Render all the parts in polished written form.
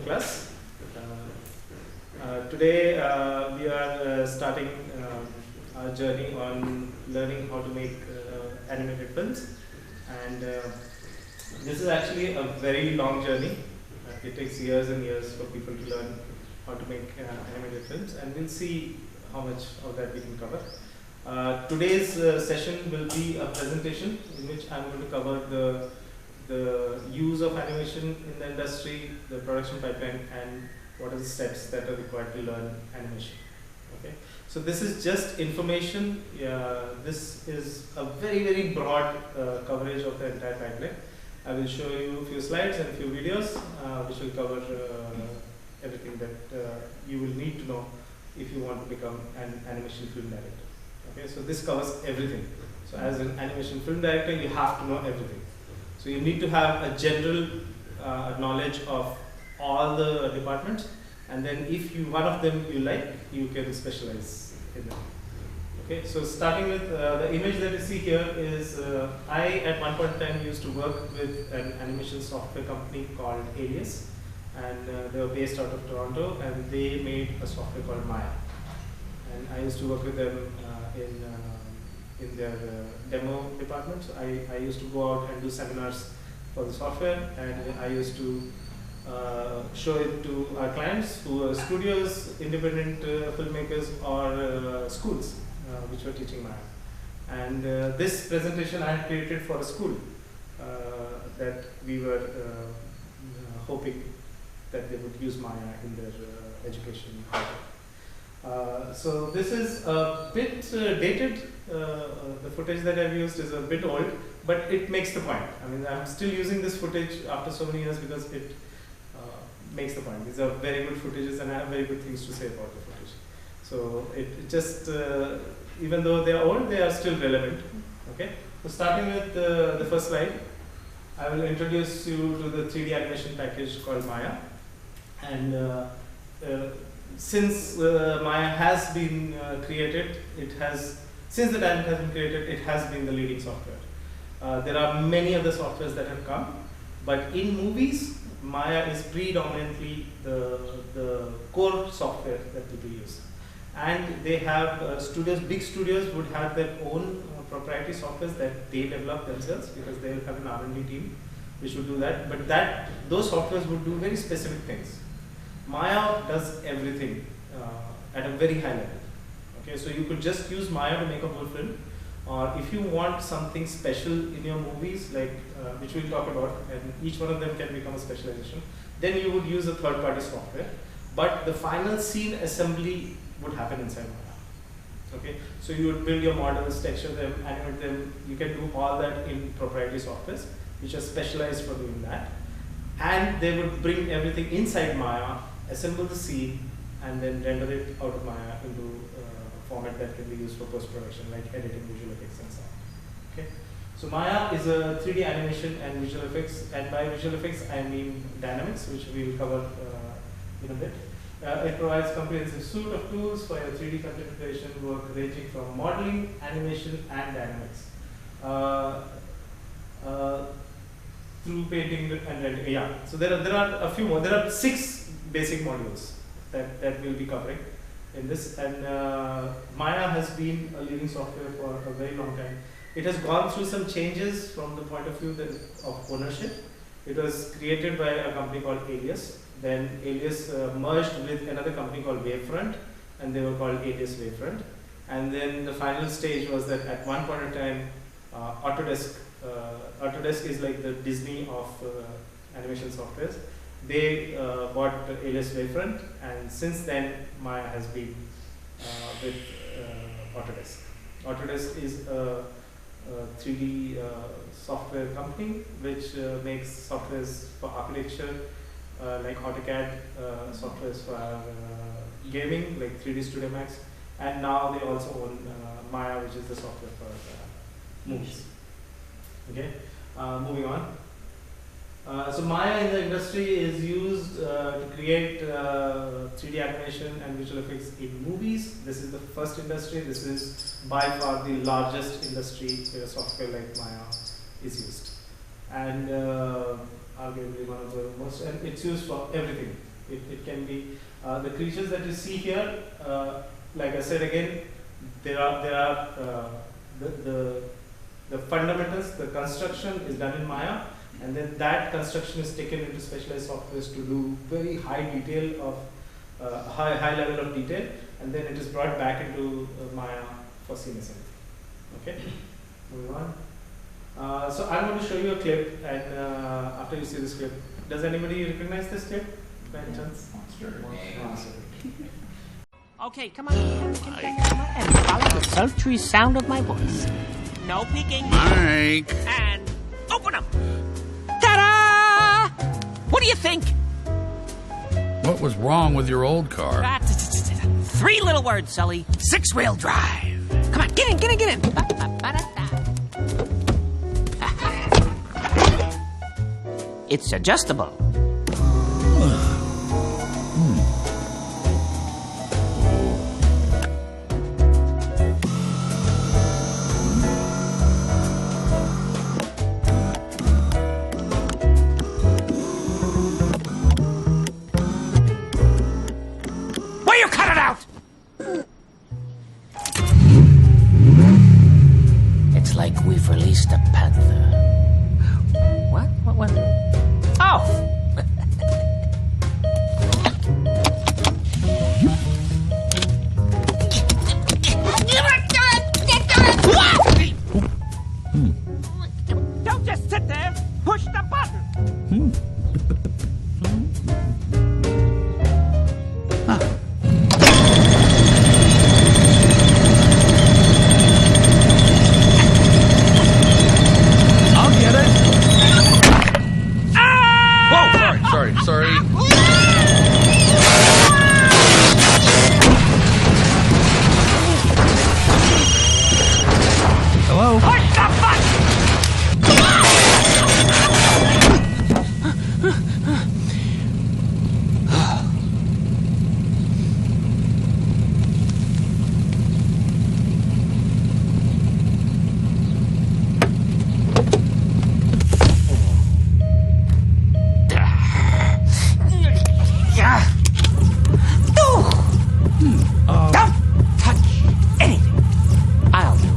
class. Today we are starting our journey on learning how to make animated films, and this is actually a very long journey. It takes years and years for people to learn how to make animated films, and we'll see how much of that we can cover. Today's session will be a presentation in which I'm going to cover the use of animation in the industry, the production pipeline, and what are the steps that are required to learn animation. Okay, so this is just information. This is a very broad coverage of the entire pipeline. I will show you a few slides and a few videos which will cover everything that you will need to know if you want to become an animation film director. Okay, so this covers everything. So as an animation film director, you have to know everything. So you need to have a general knowledge of all the departments, and then if you one of them you like, you can specialize in them. Okay, so starting with the image that you see here is I at one point in time used to work with an animation software company called Alias, and they were based out of Toronto, and they made a software called Maya. And I used to work with them in their demo department. So I used to go out and do seminars for the software, and I used to show it to our clients who are studios, independent filmmakers, or schools which were teaching Maya. And this presentation I had created for a school that we were hoping that they would use Maya in their education project. So this is a bit dated. The footage that I've used is a bit old, but it makes the point. I mean, I'm still using this footage after so many years because it makes the point. These are very good footages, and I have very good things to say about the footage. So it just, even though they are old, they are still relevant. Okay. So starting with the first slide, I will introduce you to the 3D animation package called Maya. And since Maya has been created, since the time it has been created, it has been the leading software. There are many other softwares that have come, but in movies, Maya is predominantly the core software that people use. And they have studios, big studios would have their own proprietary softwares that they develop themselves, because they will have an R&D team which will do that. But those softwares would do very specific things. Maya does everything at a very high level. Okay, so you could just use Maya to make a whole film, or if you want something special in your movies, like which we'll talk about, and each one of them can become a specialization, then you would use a third-party software. But the final scene assembly would happen inside Maya. Okay, so you would build your models, texture them, animate them. You can do all that in proprietary softwares, which are specialized for doing that. And they would bring everything inside Maya, assemble the scene, and then render it out of Maya into a format that can be used for post-production, like editing, visual effects, and so on. Okay. So Maya is a 3D animation and visual effects, and by visual effects I mean dynamics, which we will cover in a bit. It provides a comprehensive suite of tools for your 3D content creation work, ranging from modeling, animation, and dynamics. Through painting and rendering. Yeah. So there are a few more. There are 6 basic modules that we'll be covering in this. And Maya has been a leading software for a very long time. It has gone through some changes from the point of view of ownership. It was created by a company called Alias. Then Alias merged with another company called Wavefront, and they were called Alias Wavefront. And then the final stage was that at one point in time, Autodesk is like the Disney of animation softwares. They bought Alias Wavefront, and since then Maya has been with Autodesk. Autodesk is a 3D software company which makes softwares for architecture, like AutoCAD, softwares for gaming, like 3D Studio Max, and now they also own Maya, which is the software for movies. Okay, moving on. So Maya in the industry is used to create 3D animation and visual effects in movies. This is the first industry. This is by far the largest industry where software like Maya is used. And arguably one of the most, and it's used for everything. It can be the creatures that you see here. Like I said again, there are the fundamentals. The construction is done in Maya, and then that construction is taken into specialized softwares to do very high detail of high level of detail, and then it is brought back into Maya for scene assembly. Okay, moving on. So I want to show you a clip, and after you see this clip, does anybody recognize this clip by any chance? Okay, come on, and follow the sultry sound of my voice. No peeking. Mike. And open them. Ta-da! What do you think? What was wrong with your old car? 3 little words, Sully. 6-wheel drive. Come on, get in. It's adjustable. Will you cut it out? It's like we've released a panther. What? Oh! Don't just sit there. Push the button. I'll get it. Whoa, sorry. Hello? Push the button. Don't touch anything. I'll do it.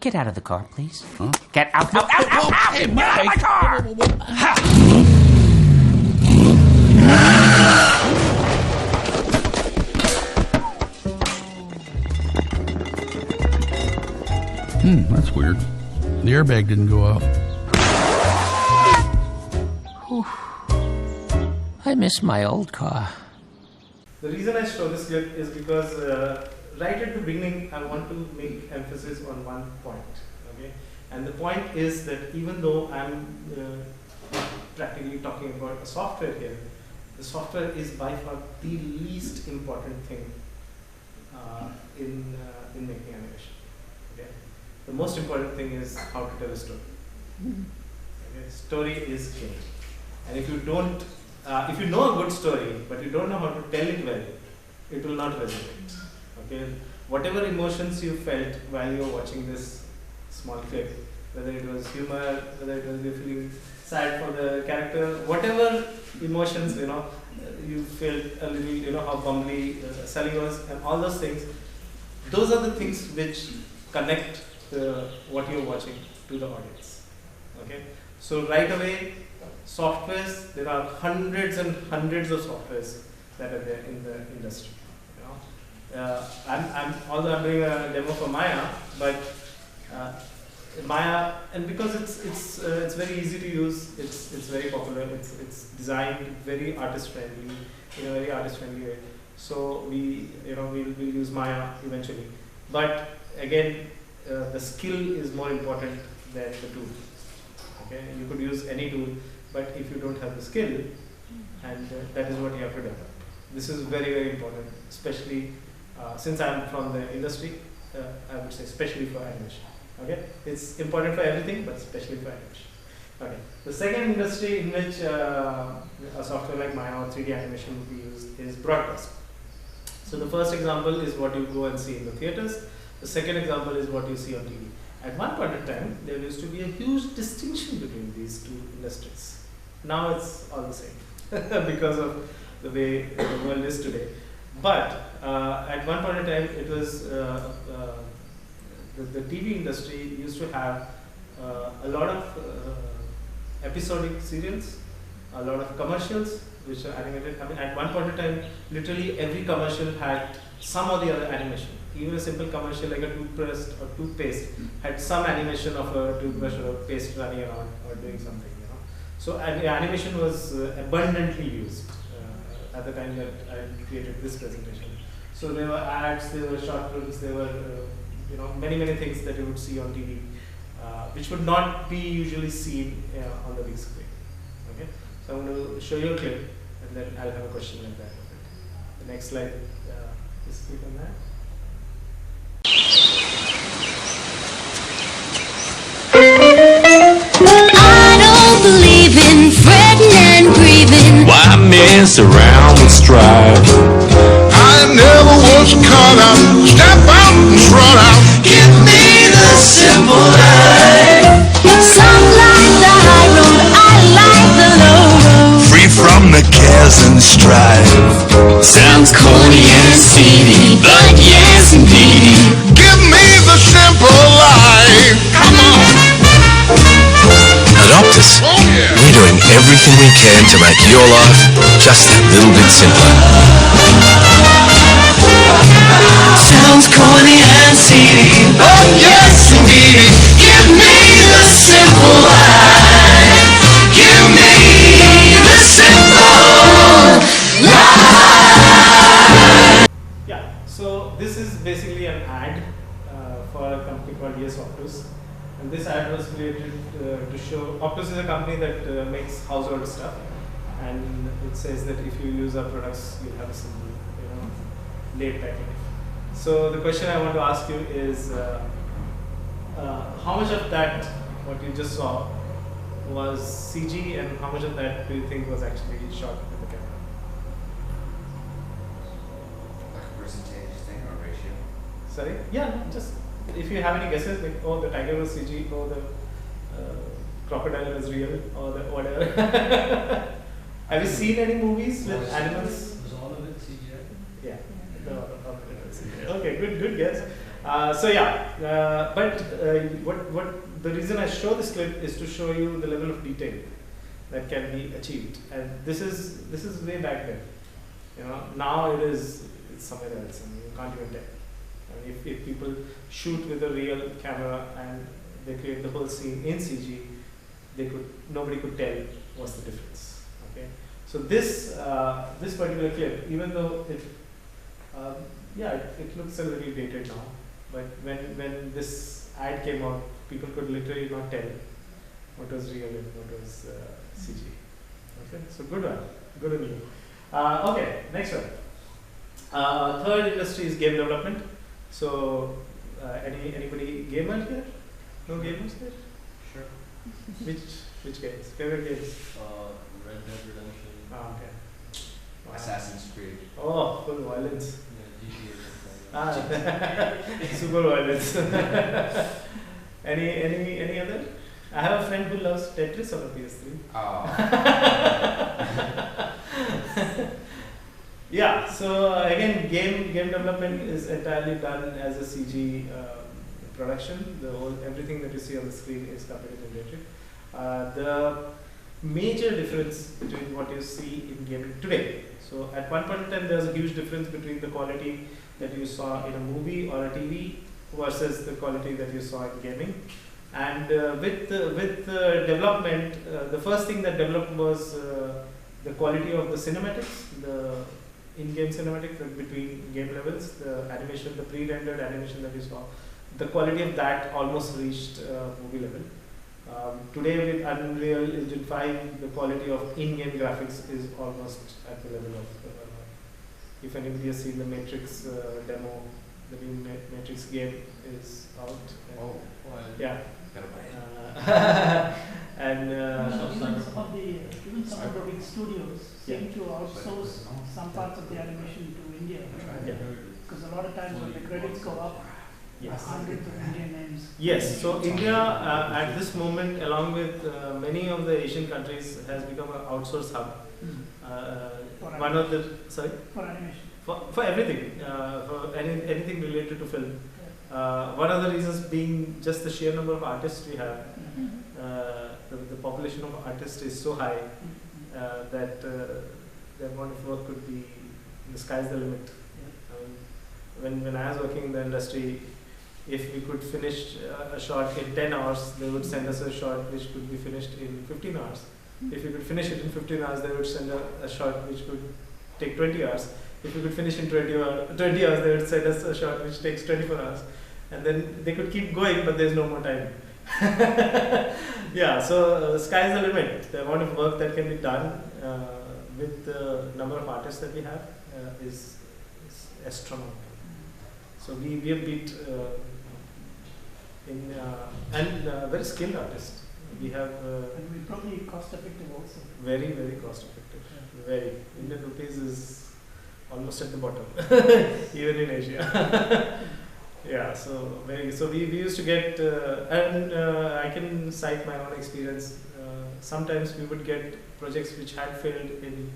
Get out of the car, please. Huh? Get out. Hey, Get out of my car! That's weird. The airbag didn't go off. I miss my old car. The reason I show this clip is because right at the beginning, I want to make emphasis on one point. Okay, and the point is that even though I'm practically talking about a software here, the software is by far the least important thing in making animation. Okay, the most important thing is how to tell a story. Okay? Story is king, and if you don't, if you know a good story but you don't know how to tell it well, it will not resonate. Okay, whatever emotions you felt while you were watching this small clip, whether it was humor, whether it was you feeling sad for the character, whatever emotions you felt a little, how bumbly Sally was, and all those things. Those are the things which connect what you're watching to the audience. Okay, so right away, softwares, there are hundreds and hundreds of softwares that are there in the industry. Although I'm doing a demo for Maya, but Maya, and because it's very easy to use, it's very popular. It's designed very artist friendly, in a very artist friendly way. So we'll use Maya eventually. But again, the skill is more important than the tool. Okay, you could use any tool, but if you don't have the skill, and that is what you have to develop. This is very, very important, especially since I'm from the industry. I would say especially for animation. Okay, it's important for everything, but especially for animation. Okay, the second industry in which a software like Maya or 3D animation would be used is broadcast. So the first example is what you go and see in the theaters. The second example is what you see on TV. At one point in time, there used to be a huge distinction between these two industries. Now it's all the same because of the way the world is today. But at one point in time, it was the TV industry used to have a lot of episodic serials, a lot of commercials which are animated. I mean, at one point in time, literally every commercial had some or the other animation. Even a simple commercial like a toothbrush or toothpaste had some animation of a toothbrush or a paste running around or doing something. So animation was abundantly used at the time that I created this presentation. So there were ads, there were short films, there were many things that you would see on TV, which would not be usually seen on the big screen. Okay, so I'm going to show you a clip, and then I'll have a question like that. The next slide, just click on that. I don't believe in fretting and grieving. Why mess around with strife? I never was caught out. Step out and trot out. Give me the simple life. Some like the high road, I like the low road. Free from the cares and strife. Sounds corny and seedy, but yes indeed. Give me the simple life. Come on. At Optus, we're doing everything we can to make your life just that little bit simpler. Sounds corny and seedy, but yes indeed. Give me the simple life. Give me the simple life. Yeah, so this is basically an ad for a company called YesOptus. And this ad was created to show, Optus is a company that makes household stuff, and it says that if you use our products, you'll have a simple, laid back life. So the question I want to ask you is, how much of that, what you just saw, was CG, and how much of that do you think was actually shot with the camera? Like a percentage thing or ratio? Sorry? Yeah, just if you have any guesses, like, oh, the tiger was CG, or the crocodile was real, or the whatever. Have you seen any movies with animals? Was all of it CGI? Yeah, all of it was CGI. Okay, good guess. So yeah, but what the reason I show this clip is to show you the level of detail that can be achieved, and this is way back then. Now it's somewhere else, and you can't even tell. I mean, if people shoot with a real camera and they create the whole scene in CG, nobody could tell what's the difference. Okay, so this particular clip, even though it looks a little dated now, but when this ad came out, people could literally not tell what was real and what was CG. Okay, so good on you. Okay, next one. Third industry is game development. So, anybody gamer here? No gamers here? Sure. Which games? Favorite games? Red Dead Redemption. Ah, okay. Wow. Assassin's Creed. Oh, full violence. Yeah, GTA. Super violence. Any other? I have a friend who loves Tetris on a PS3. Oh. Yeah, so again, game development is entirely done as a CG production. Everything that you see on the screen is computer generated. The major difference between what you see in gaming today. So at one point in time, there's a huge difference between the quality that you saw in a movie or a TV versus the quality that you saw in gaming. And with the development, the first thing that developed was the quality of the cinematics, the in-game cinematics between game levels, the animation, the pre-rendered animation that you saw, the quality of that almost reached movie level. Today with Unreal Engine 5, the quality of in-game graphics is almost at the level of, if anybody has seen the Matrix demo, the new Matrix game is out. Oh, yeah. Gotta buy it. And even some of the big studios seem to outsource some parts of the animation to India. Because a lot of times when the credits go up, hundreds of Indian names. Yes, so India at this moment, along with many of the Asian countries, has become an outsource hub. One of the for animation. For everything, for anything related to film. One of the reasons being just the sheer number of artists we have. The population of artists is so high that the amount of work could be, the sky's the limit. When I was working in the industry, if we could finish a shot in 10 hours, they would send us a shot which could be finished in 15 hours. If we could finish it in 15 hours, they would send a shot which could take 20 hours. If we could finish in 20 hours, they would send us a shot which takes 24 hours. And then they could keep going, but there's no more time. Yeah, so sky's the limit. The amount of work that can be done with the number of artists that we have is astronomical. So we have beat and very skilled artists. We have and we probably cost effective also. Very, very cost effective. Very. Indian rupees is almost at the bottom, even in Asia. Yeah, so we used to get, and I can cite my own experience. Sometimes we would get projects which had failed in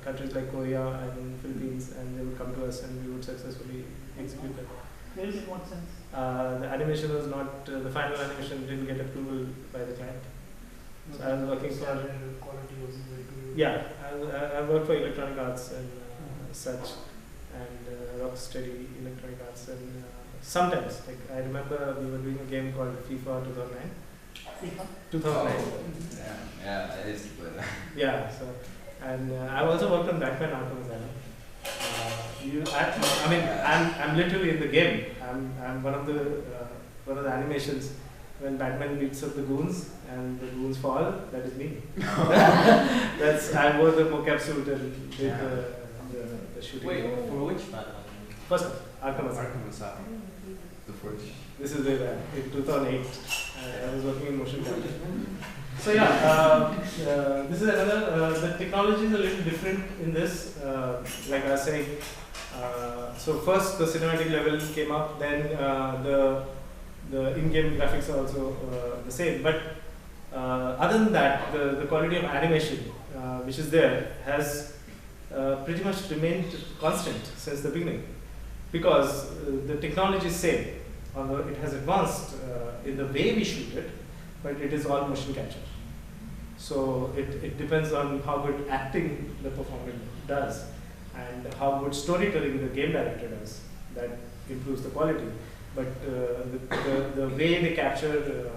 countries like Korea and Philippines, and they would come to us and we would successfully execute them. Failed in what sense? The animation was not, the final animation didn't get approval by the client. So I was working for, quality wasn't very good. yeah, I worked for Electronic Arts and such, and Rocksteady Electronic Arts, and sometimes, like I remember we were doing a game called FIFA 2009. FIFA? 2009. Oh, yeah, I used to play that. Yeah, so, and I've also worked on Batman Arkham Asylum. I mean, I'm literally in the game. I'm one of the animations when Batman beats up the goons and the goons fall. That is me. I wore the mocap suit and did the shooting. Wait, for which Batman? First one, Arkham Asylum. Arkham Asylum. The first. This is way back in 2008. I was working in motion capture. So yeah, this is another. The technology is a little different in this. Like I was saying, so first the cinematic level came up, then the in-game graphics are also the same. But other than that, the quality of animation which is there has pretty much remained constant since the beginning, because the technology is same. Although it has advanced in the way we shoot it, but it is all motion capture. So it depends on how good acting the performer does and how good storytelling the game director does. That improves the quality. But the way they capture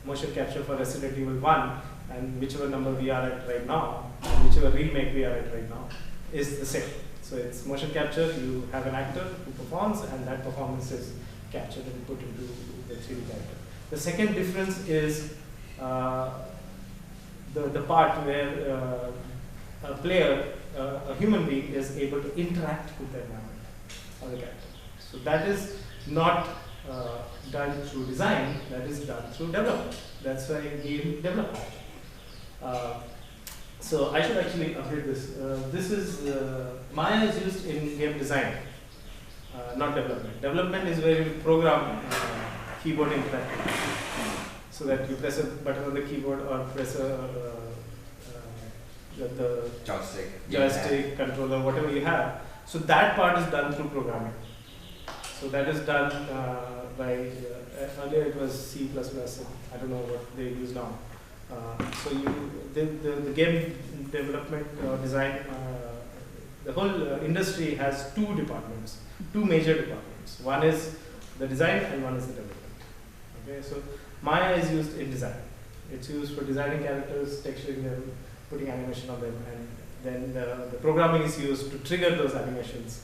motion capture for Resident Evil 1 and whichever number we are at right now, and whichever remake we are at right now, is the same. So it's motion capture, you have an actor who performs, and that performance is captured and put into the 3D character. The second difference is the part where a player, a human being, is able to interact with the environment or the character. So that is not done through design, that is done through development. That's why game development. So I should actually update this. This is, Maya is used in game design. Not development. Development is where you program keyboard interactive, so that you press a button on the keyboard or press the joystick, controller, whatever you have. So that part is done through programming. So that is done by, earlier it was C++, and I don't know what they use now. So the game development design, the whole industry has two departments. Two major departments. One is the design and one is the development. Okay, so Maya is used in design. It's used for designing characters, texturing them, putting animation on them, and then the programming is used to trigger those animations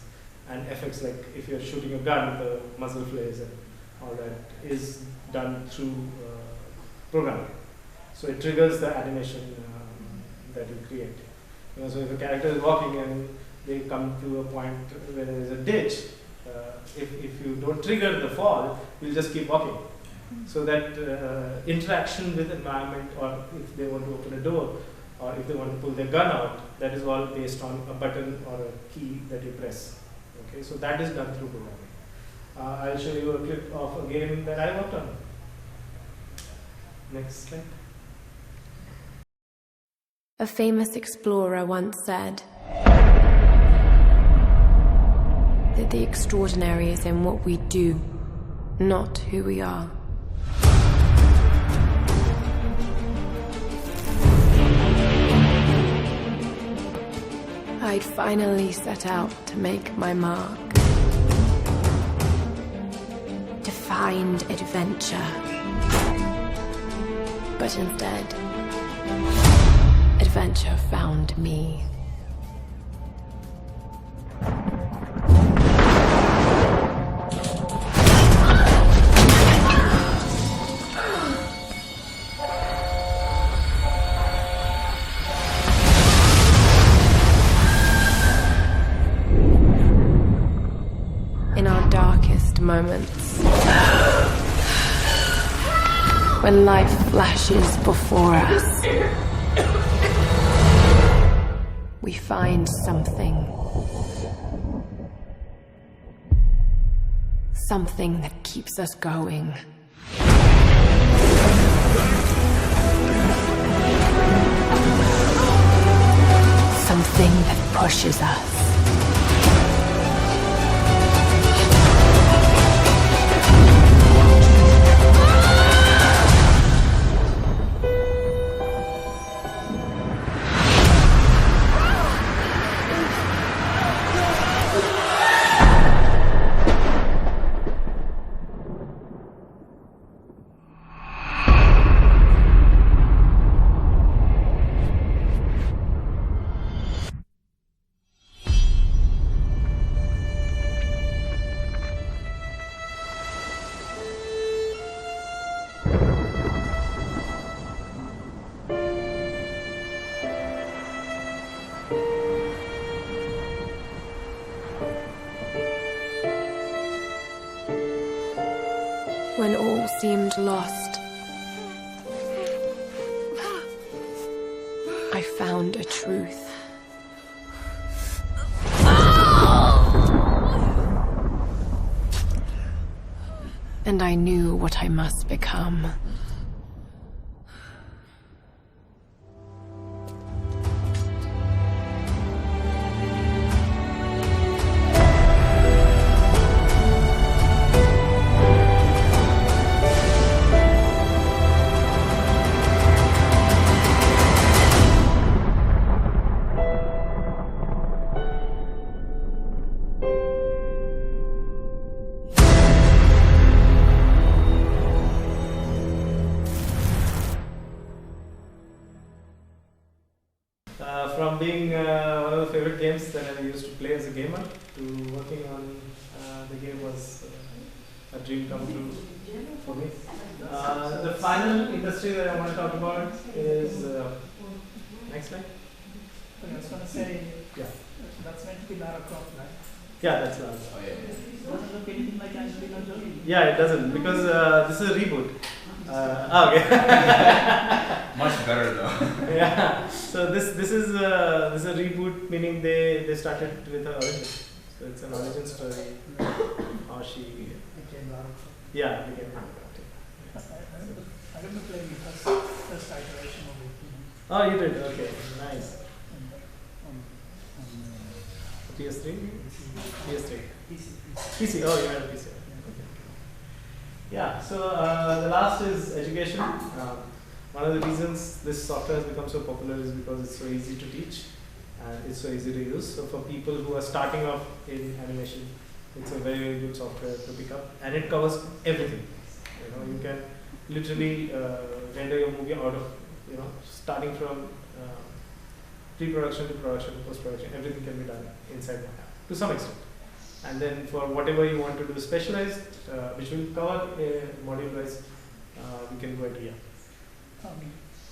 and effects, like if you're shooting a gun, the muzzle flares and all that is done through program. So it triggers the animation that you create. So if a character is walking and they come to a point where there is a ditch, if you don't trigger the fall, you'll just keep walking. So that interaction with environment, or if they want to open a door, or if they want to pull their gun out, that is all based on a button or a key that you press. Okay, so that is done through programming. I'll show you a clip of a game that I worked on. Next slide. A famous explorer once said that the extraordinary is in what we do, not who we are. I'd finally set out to make my mark, to find adventure. But instead, adventure found me. In our darkest moments, when life flashes before us, we find something that keeps us going. Something that pushes us. When all seemed lost, I found a truth. And I knew what I must become. From being one of the favorite games that I used to play as a gamer to working on the game was a dream come true for me. The final industry that I want to talk about is next slide. I was going to say, Yeah. that's meant to be Lara Croft, right? Yeah, that's Lara. Oh, yeah. Doesn't look anything like Angelina Jolie. Yeah, it doesn't, because this is a reboot. Okay. Much better though. Yeah. So this is a reboot, meaning they started with her origin. So it's an origin story. How she Became Lara Croft. became Lara Croft. I remember playing the first iteration of it. Oh, you did. Okay, nice. On PS3, PS3, PC. PC. Oh, you had a PC. Okay. Yeah. So the last is education. One of the reasons this software has become so popular is because it's so easy to teach and it's so easy to use. So for people who are starting off in animation, it's a very, very good software to pick up, and it covers everything. You can literally render your movie out of, starting from pre-production to production to post-production. Everything can be done inside one app to some extent. And then for whatever you want to do specialized, which we'll cover module-wise, we can go into here.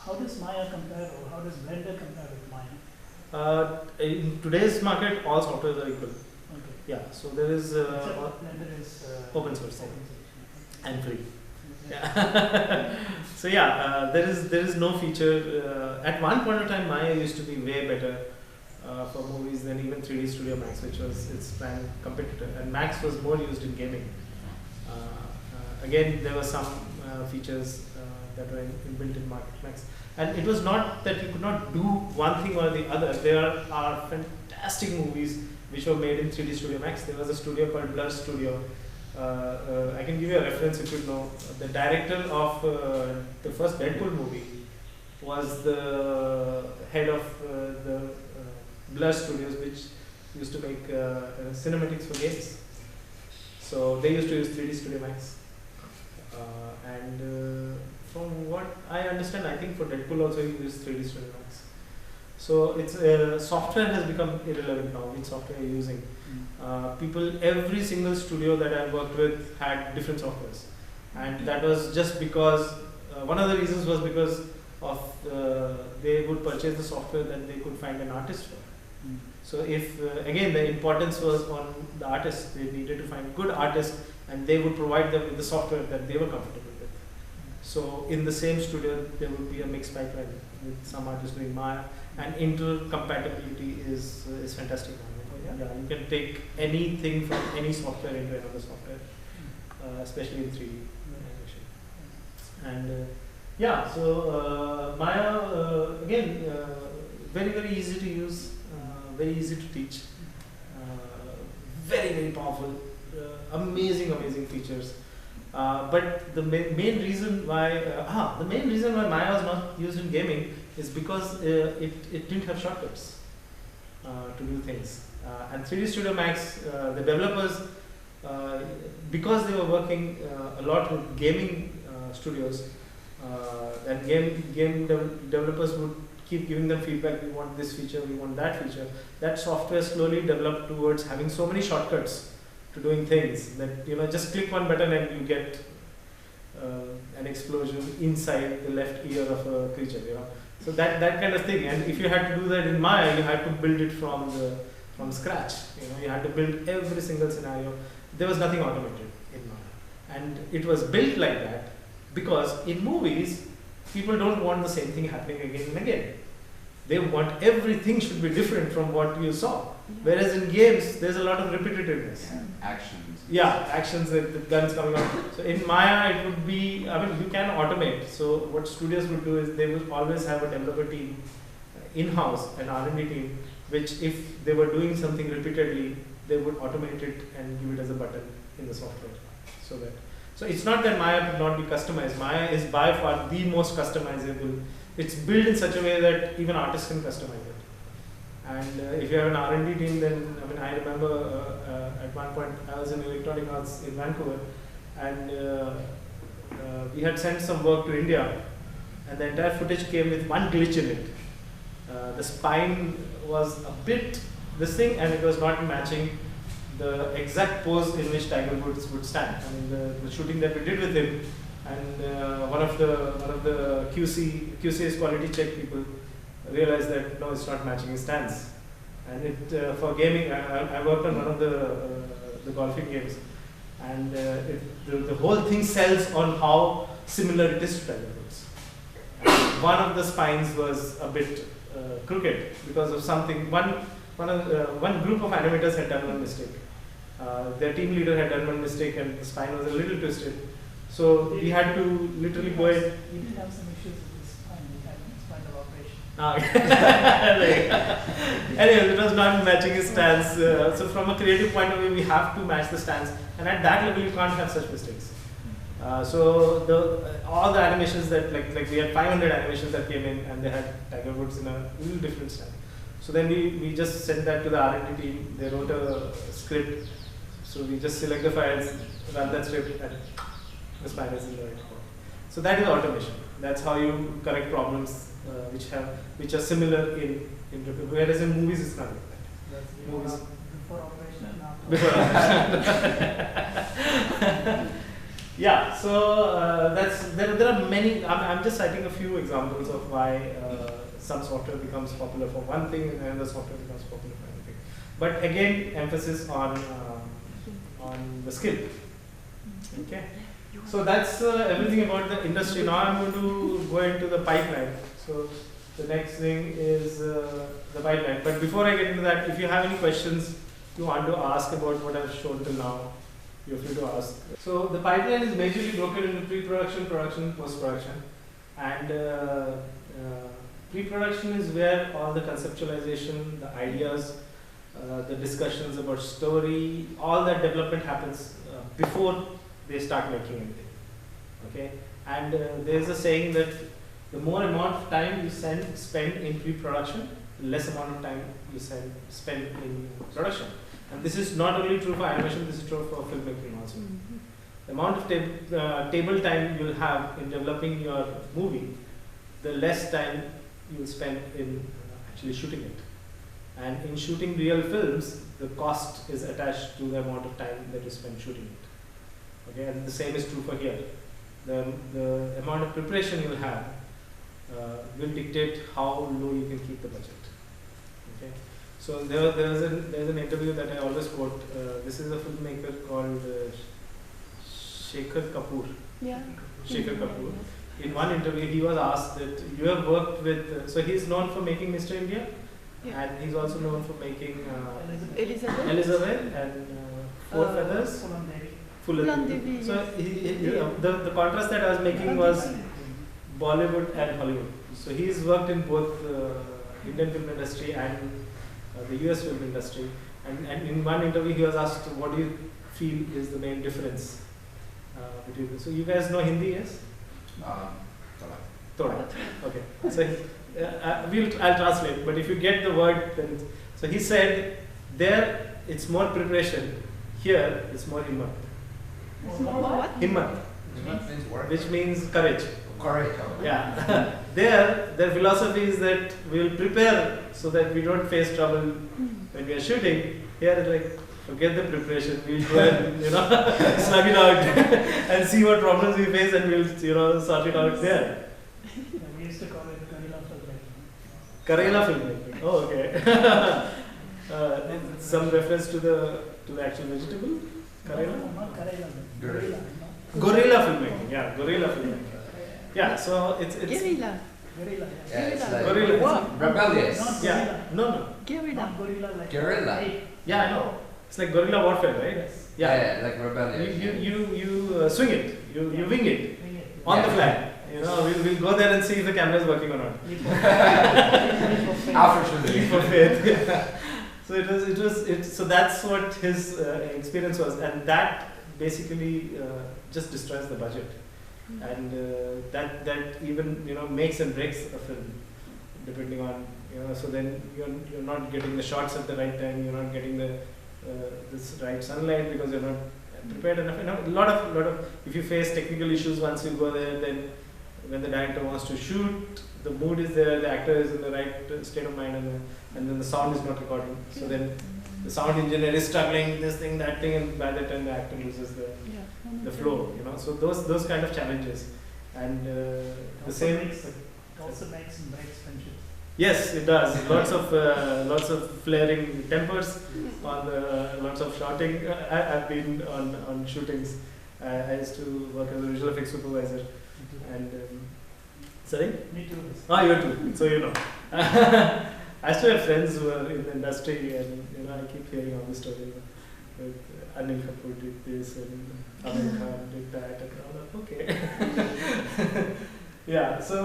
How does Maya compare, or how does Blender compare with Maya? In today's market, all softwares are equal. Okay. Yeah, so there is Blender is open source and free. Yeah. So yeah, there is no feature. At one point of time, Maya used to be way better for movies than even 3D Studio Max, which was its prime competitor, and Max was more used in gaming. Again, there were some features that were inbuilt in Max, and it was not that you could not do one thing or the other. There are fantastic movies which were made in 3D Studio Max. There was a studio called Blur Studio. I can give you a reference if you know. The director of the first Deadpool movie was the head of the Blur Studios, which used to make cinematics for games. So they used to use 3D Studio Max. And from what I understand, I think for Deadpool also you use 3D Studio Max. So it's software has become irrelevant now. Which software are you using? Every single studio that I've worked with had different softwares, and that was just because one of the reasons was because of they would purchase the software that they could find an artist for. So if again the importance was on the artist, they needed to find good artists, and they would provide them with the software that they were comfortable with. So in the same studio, there would be a mixed pipeline with some artists doing Maya, and intercompatibility is fantastic. Yeah, you can take anything from any software into another software, especially in 3D animation. And yeah, so Maya again, very easy to use, very easy to teach, very powerful, amazing features. But the main reason why Maya was not used in gaming is because it didn't have shortcuts to do things. And 3D Studio Max, the developers, because they were working a lot with gaming studios, and game developers would keep giving them feedback. We want this feature, we want that feature. That software slowly developed towards having so many shortcuts to doing things that just click one button and you get an explosion inside the left ear of a creature. So that kind of thing. And if you had to do that in Maya, you had to build it from scratch. You had to build every single scenario. There was nothing automated in Maya, and it was built like that because in movies, people don't want the same thing happening again and again. They want everything should be different from what you saw. Whereas in games, there's a lot of repetitiveness. Yeah, actions with the guns coming out. So in Maya, it would be, you can automate. So what studios would do is they will always have a developer team in-house, an R&D team, which if they were doing something repeatedly, they would automate it and give it as a button in the software. So it's not that Maya could not be customized. Maya is by far the most customizable. It's built in such a way that even artists can customize it. And if you have an R&D team, then I remember at one point I was in Electronic Arts in Vancouver, and we had sent some work to India, and the entire footage came with one glitch in it. The spine was a bit this thing, and it was not matching the exact pose in which Tiger Woods would stand. The shooting that we did with him, and one of the QC's quality check people realized that no, it's not matching his stance. And it for gaming, I worked on one of the golfing games, and the whole thing sells on how similar it is to Tiger Woods. And one of the spines was a bit crooked because of something. One group of animators had done one mistake. Their team leader had done one mistake, and the spine was a little twisted. So we had to literally go in. We did have some issues with this spine. We had spine of operation. Anyways, it was not matching his stance. So from a creative point of view, we have to match the stance, and at that level, you can't have such mistakes. So all the animations that like we had 500 animations that came in, and they had Tiger Woods in a little different style. So then we just sent that to the R&D team. They wrote a script. So we just select the files, run that script, and the spine is in the right spot. So that is automation. That's how you correct problems which are similar in whereas in movies it's not like that. That's movies. Before operation and after. Before operation. Yeah, so there are many. I'm just citing a few examples of why some software becomes popular for one thing and another software becomes popular for another thing. But again, emphasis on the skill. Okay, so that's everything about the industry. Now I'm going to go into the pipeline. So the next thing is the pipeline. But before I get into that, if you have any questions you want to ask about what I've shown till now, you're free to ask. So the pipeline is majorly broken into pre-production, production, post-production. And pre-production is where all the conceptualization, the ideas, the discussions about story, all that development happens before they start making anything. Okay? And there's a saying that the more amount of time you spend in pre-production, the less amount of time you spend in production. And this is not only true for animation, this is true for filmmaking also. The amount of table time you'll have in developing your movie, the less time you'll spend in actually shooting it. And in shooting real films, the cost is attached to the amount of time that you spend shooting it. Okay, and the same is true for here. The amount of preparation you'll have will dictate how low you can keep the budget. Okay. So there's an interview that I always quote. This is a filmmaker called Shekhar Kapoor. Yeah. Shekhar Kapoor. In one interview, he was asked that you have worked with. So he's known for making Mr. India, and he's also known for making Elizabeth and Four Feathers. Full Devi. So the contrast that I was making was Bollywood and Hollywood. So he's worked in both Indian film industry and the US film industry. And in one interview he was asked, what do you feel is the main difference between them? So you guys know Hindi, yes? Thoda. Okay. So I'll translate, but if you get the word, then so he said there it's more preparation, here it's more himmat. What? Himmat. Which means courage. Courage. Yeah. Their philosophy is that we will prepare so that we don't face trouble when we are shooting. Here it's like, forget the preparation, we'll go and slug it out and see what problems we face and we'll sort it out there. We used to call it guerrilla filmmaking. Guerrilla filmmaking. Oh, okay. Some reference to the actual vegetable? Guerrilla? No, not guerrilla. Guerrilla filmmaking. Yeah, guerrilla filmmaking. Yeah, so it's Guerrilla. Guerrilla. Yeah, it's like Guerrilla. What? rebellious. Not Yeah. guerrilla. No. Guerrilla. Not gorilla like Guerrilla. ape. Yeah, I know. It's like guerrilla warfare, right? Yes. Yeah, like rebellious. You swing it. You wing it Wing it. on the fly. We'll go there and see if the camera is working or not. Leap of faith. After shooting. For faith. So so that's what his experience was, and that basically just destroys the budget, and that even makes and breaks a film, depending on So then you're not getting the shots at the right time. You're not getting the this right sunlight because you're not prepared enough. A lot of if you face technical issues once you go there, then when the director wants to shoot, the mood is there, the actor is in the right state of mind, and then the sound is not recording. So then the sound engineer is struggling, this thing, that thing, and by the time the actor loses the flow. So those kind of challenges, and the same. It also makes and breaks friendships. Yes, it does. Lots of flaring tempers, lots of shouting. I've been on shootings. I used to work as a visual effects supervisor, and sorry. Me too. Ah, you too. So I still have friends who are in the industry, and I keep hearing all the stories. With Anil Kapoor did this, and Amir Khan did that, and all that. Okay. Yeah. So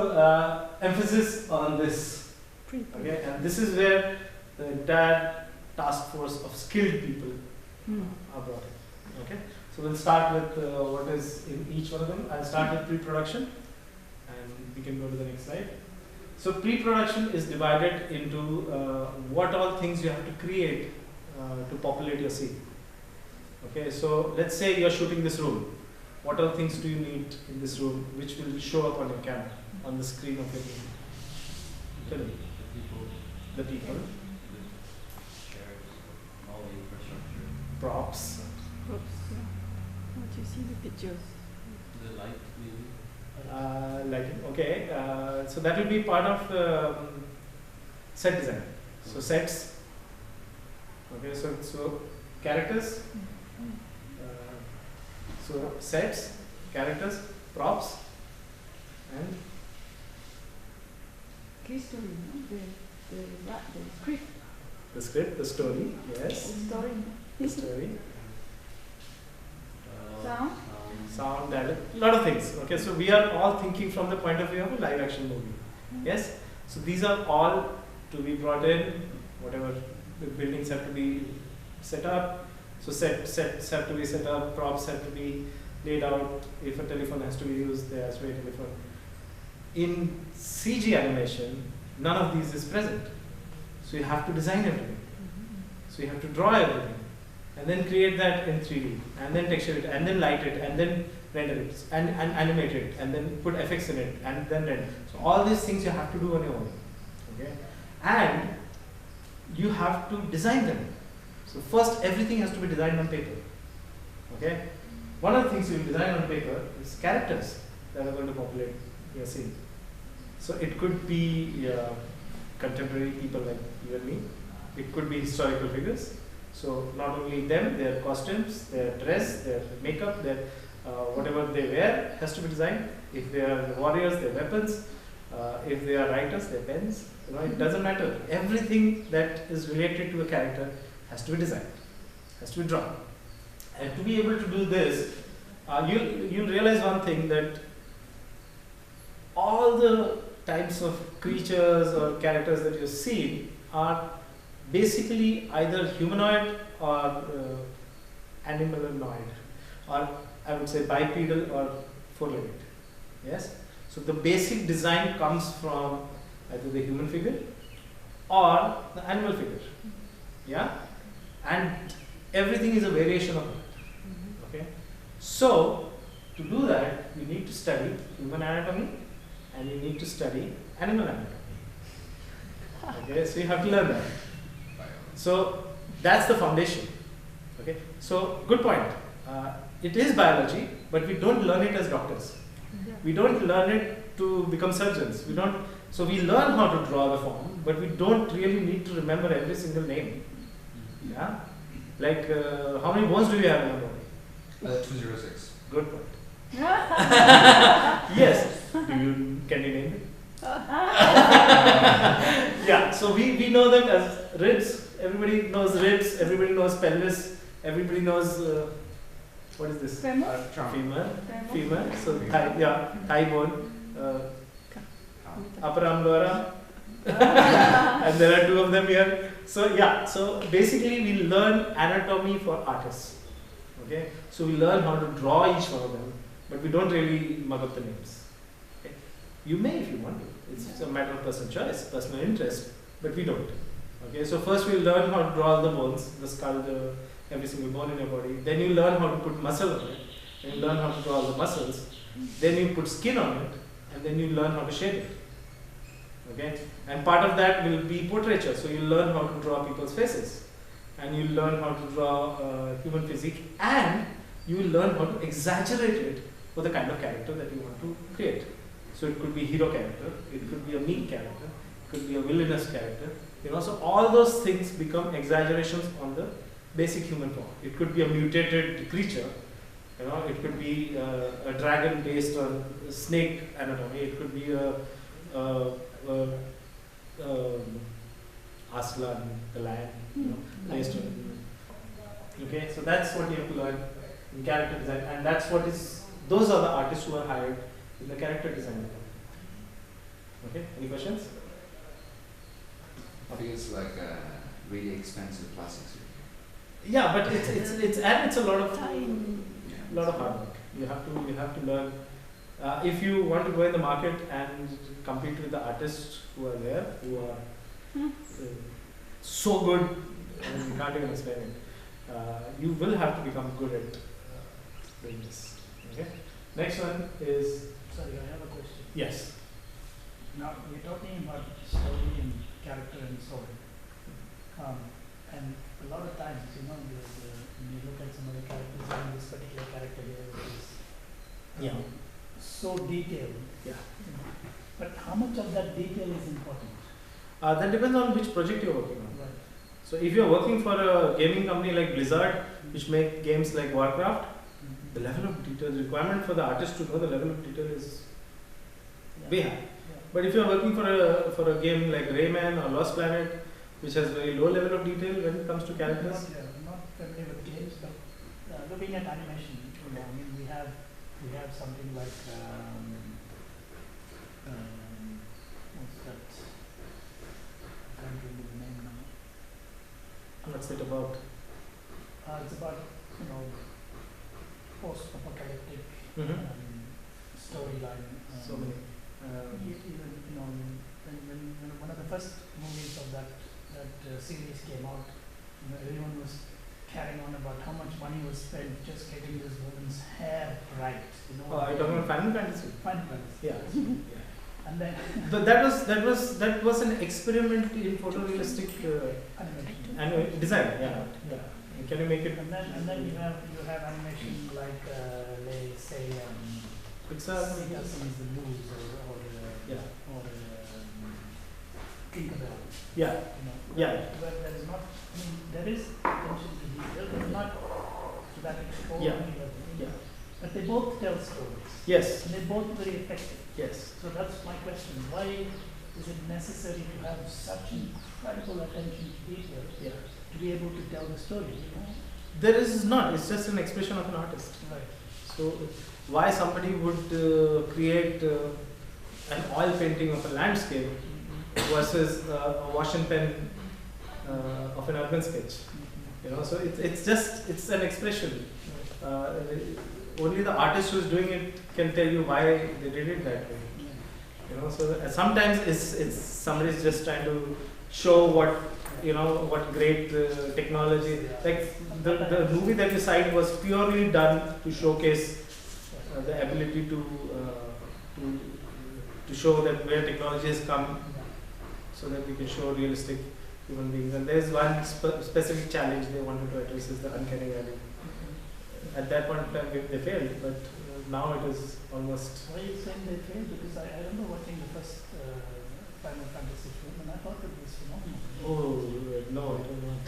emphasis on this. Okay, and this is where the entire task force of skilled people are brought in. Okay, so we'll start with what is in each one of them. I'll start with pre-production, and we can go to the next slide. So pre-production is divided into what all things you have to create to populate your scene. Okay, so let's say you're shooting this room. What all things do you need in this room which will show up on your camera, on the screen of your movie? Tell me. The people. Chairs, all the infrastructure. Props. Props, yeah. What you see in the pictures. Okay, so that will be part of set design. So sets. Okay, so characters. So sets, characters, props, and Key story, no? The script. the script, the story. Yes. The story. The story. Sound. Sound, dialogue, a lot of things. Okay, so we are all thinking from the point of view of a live action movie. Yes. So these are all to be brought in. Whatever the buildings have to be set up. So sets have to be set up. Props have to be laid out. If a telephone has to be used, there has to be a telephone. In CG animation, none of these is present. So you have to design everything. So you have to draw everything. And then create that in 3D, and then texture it, and then light it, and then render it, and animate it, and then put effects in it, and then render. So all these things you have to do on your own. Okay? And you have to design them. So first, everything has to be designed on paper. Okay? One of the things you design on paper is characters that are going to populate your scene. So it could be contemporary people like you and me. It could be historical figures. So not only them, their costumes, their dress, their makeup, their whatever they wear has to be designed. If they are warriors, their weapons. If they are writers, their pens. It doesn't matter. Everything that is related to a character has to be designed, has to be drawn. And to be able to do this, you'll realize one thing, that all the types of creatures or characters that you see are basically either humanoid or animaloid, or I would say bipedal or four-legged. Yes? So the basic design comes from either the human figure or the animal figure. Yeah? And everything is a variation of that. Okay? So to do that, you need to study human anatomy and you need to study animal anatomy. Okay? So you have to learn that. So that's the foundation. Okay, so good point. It is biology, but we don't learn it as doctors. We don't learn it to become surgeons. We don't. So we learn how to draw the form, but we don't really need to remember every single name. Yeah, like how many bones do you have in your body? 206. Good point. Yes. Can you name it? Yeah. So we know them as ribs. Everybody knows ribs, everybody knows pelvis, everybody knows, what is this? Femur. Femur. So thigh bone, upper arm, lower arm. And there are two of them here. So yeah, so basically we learn anatomy for artists. Okay, so we learn how to draw each one of them, but we don't really mug up the names. Okay? You may if you want to. It's a matter of personal choice, personal interest, but we don't. Okay, so first we'll learn how to draw the bones, the skull, every single bone in your body. Then you learn how to put muscle on it. Then you learn how to draw the muscles. Then you put skin on it, and then you learn how to shape it. Okay, and part of that will be portraiture. So you learn how to draw people's faces, and you learn how to draw human physique, and you will learn how to exaggerate it for the kind of character that you want to create. So it could be hero character, it could be a meek character, it could be a villainous character. So all those things become exaggerations on the basic human form. It could be a mutated creature. It could be a dragon based on snake anatomy. It could be a aslan, the lion, based on. Okay, so that's what you have to learn in character design, and that's what is. Those are the artists who are hired in the character design department. Okay, any questions? I think it's like really expensive plastic surgery. Yeah, but it's a lot of time, lot of hard work. You have to learn. If you want to go in the market and compete with the artists who are there, who are so good, and you can't even explain it. You will have to become good at doing this. Okay. Next one is. Sorry, I have a question. Yes. Now we're talking about story and character and so on. And a lot of times, when you look at some of the characters, and this particular character here is so detailed. Yeah. But how much of that detail is important? That depends on which project you're working on. Right. So if you're working for a gaming company like Blizzard, which make games like Warcraft, the level of detail, the requirement for the artist to know the level of detail is way high. But if you're working for a game like Rayman or Lost Planet, which has very low level of detail when it comes to characters. I'm not familiar with games, but looking at animation, I mean, we have something like what's that? I can't remember the name now. What's it about? It's about post-apocalyptic storyline. So many. Even when one of the first movies of that series came out, everyone was carrying on about how much money was spent just getting this woman's hair right. Are you talking about Final Fantasy? Final Fantasy. Yeah. And then but that was an experiment in photorealistic animation design. Yeah. Can you make it? And then you have animation like say Pixar. Sees the Blues or Tinkerbell. Yeah. Where there is not. I mean, there is attention to detail, but not to that extraordinary level. Yeah. But they both tell stories. Yes. And they're both very effective. Yes. So that's my question. Why is it necessary to have such incredible attention to detail to be able to tell the story? There is not. It's just an expression of an artist. Right. So why somebody would create an oil painting of a landscape versus a wash and pen of an urban sketch? So it's an expression. Only the artist who's doing it can tell you why they did it that way. So sometimes it's somebody's just trying to show what great technology. Like the movie that you cited was purely done to showcase the ability to show that where technology has come, so that we can show realistic human beings. And there's one specific challenge they wanted to address, is the uncanny valley. At that point in time they failed, but now it is almost. Why are you saying they failed? Because I remember watching the first Final Fantasy film and I thought it was phenomenal. Oh no, it was not.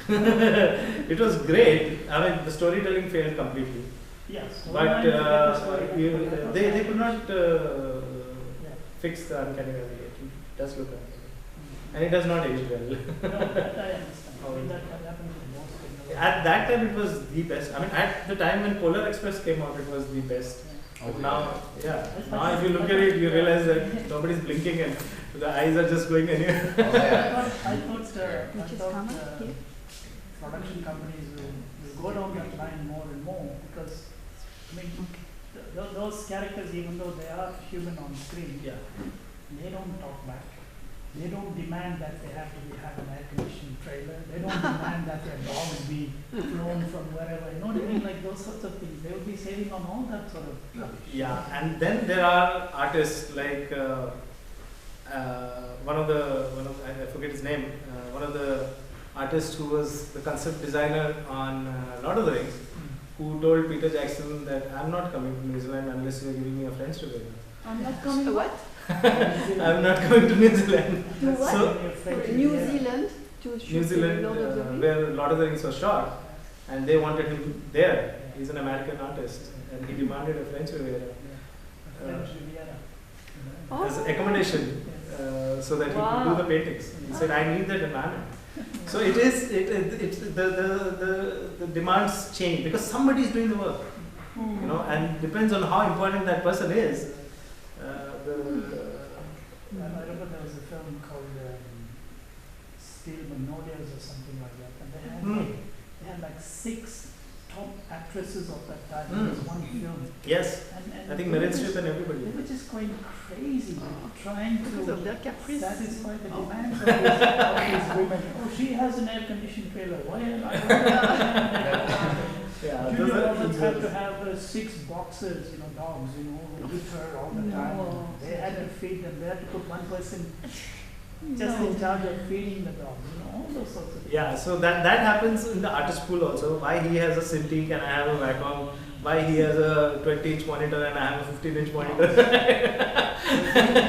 It was great. I mean, the storytelling failed completely. Yes, but they could not fix the uncanny valley. It does look uncanny, and it does not age well. No, that I understand. That happened with most technology. At that time, it was the best. I mean, at the time when Polar Express came out, it was the best. But now, now if you look at it, you realize that nobody's blinking and the eyes are just going anywhere. I thought production companies will go down that line more and more, because I mean, those characters, even though they are human on screen, they don't talk back. They don't demand that they have an air-conditioned trailer. They don't demand that their dog be flown from wherever. You know what I mean? Like those sorts of things. They would be saving on all that sort of rubbish. Yeah, and then there are artists like I forget his name. One of the artists who was the concept designer on Lord of the Rings, who told Peter Jackson that I'm not coming to New Zealand unless you're giving me a French trailer. I'm not coming to what? I'm not coming to New Zealand. To what? So, New Zealand? To shoot New Zealand, Lord of the Rings? where Lord of the Rings was shot, and they wanted him there. He's an American artist, and he demanded a French Riviera as accommodation, so that he could do the paintings. He said, "I need that environment." So the demands change because somebody is doing the work, and depends on how important that person is. I remember there was a film called Steel Magnolias or something like that, and they had like 6 top actresses of that time in this one film. Yes, and I think Meryl Streep and everybody. They were just going crazy, trying to satisfy the demands of these women. Oh, she has an air-conditioned trailer. Why am I? Julia Roberts had to have 6 boxers, dogs, with her all the time. They had to feed them. They had to put one person just in charge of feeding the dog, all those sorts of things. Yeah, so that happens in the artist pool also. Why he has a Cintiq and I have a Wacom, why he has a 20-inch monitor and I have a 15-inch monitor.